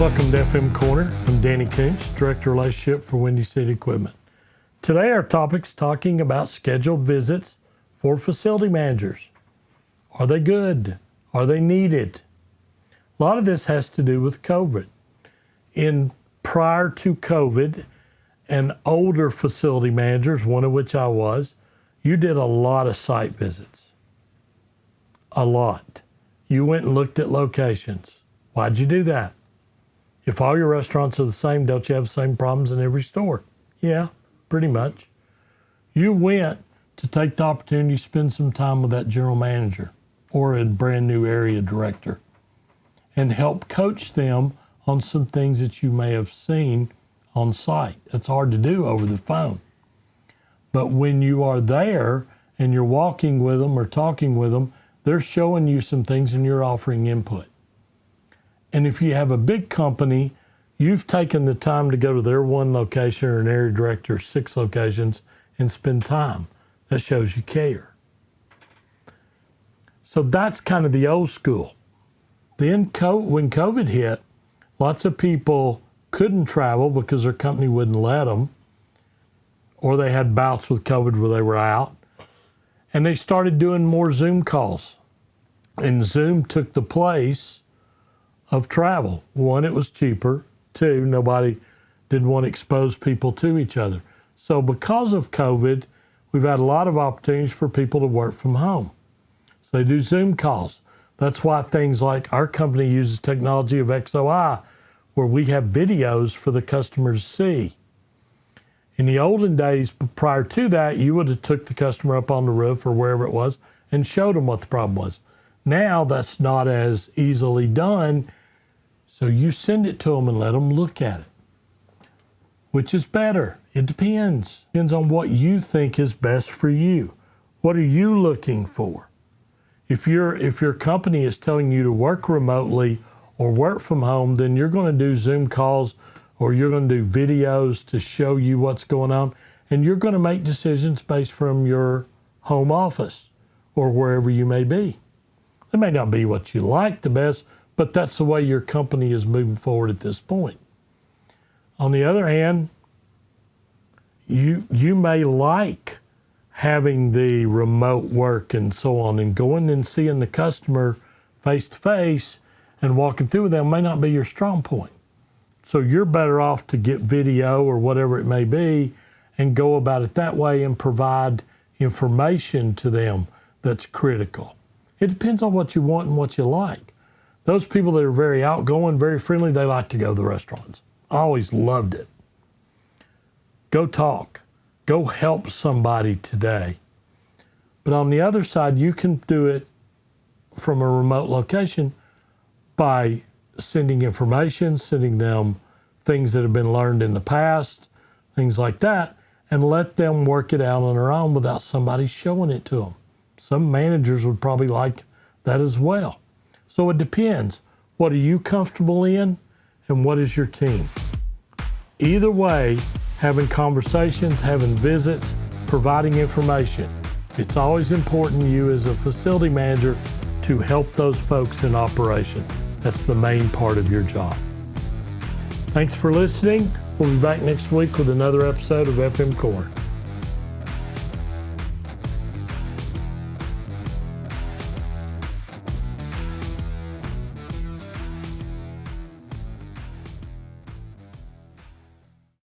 Welcome to FM Corner. I'm Danny Koontz, Director of Relationship for Windy City Equipment. Today our topic's talking about scheduled visits for facility managers. Are they good? Are they needed? A lot of this has to do with COVID. Prior to COVID, and older facility managers, one of which I was, you did a lot of site visits. A lot. You went and looked at locations. Why'd you do that? If all your restaurants are the same, don't you have the same problems in every store? Yeah, pretty much. You went to take the opportunity to spend some time with that general manager or a brand new area director and help coach them on some things that you may have seen on site. It's hard to do over the phone. But when you are there and you're walking with them or talking with them, they're showing you some things and you're offering input. And if you have a big company, you've taken the time to go to their one location or an area director, 6 locations, and spend time. That shows you care. So that's kind of the old school. Then when COVID hit, lots of people couldn't travel because their company wouldn't let them, or they had bouts with COVID where they were out, and they started doing more Zoom calls. And Zoom took the place of travel. 1, it was cheaper. 2, nobody didn't want to expose people to each other. So because of COVID, we've had a lot of opportunities for people to work from home. So they do Zoom calls. That's why things like our company uses technology of XOI, where we have videos for the customers to see. In the olden days, prior to that, you would have took the customer up on the roof or wherever it was and showed them what the problem was. Now that's not as easily done, so you send it to them and let them look at it. Which is better? It depends. Depends on what you think is best for you. What are you looking for? If your company is telling you to work remotely or work from home, then you're going to do Zoom calls or you're going to do videos to show you what's going on, and you're going to make decisions based from your home office or wherever you may be. It may not be what you like the best, but that's the way your company is moving forward at this point. On the other hand, you may like having the remote work and so on, and going and seeing the customer face to face and walking through with them may not be your strong point. So you're better off to get video or whatever it may be and go about it that way and provide information to them that's critical. It depends on what you want and what you like. Those people that are very outgoing, very friendly, they like to go to the restaurants. I always loved it. Go talk. Go help somebody today. But on the other side, you can do it from a remote location by sending information, sending them things that have been learned in the past, things like that, and let them work it out on their own without somebody showing it to them. Some managers would probably like that as well. So it depends. What are you comfortable in, and what is your team? Either way, having conversations, having visits, providing information. It's always important to you as a facility manager to help those folks in operation. That's the main part of your job. Thanks for listening. We'll be back next week with another episode of FM Corner.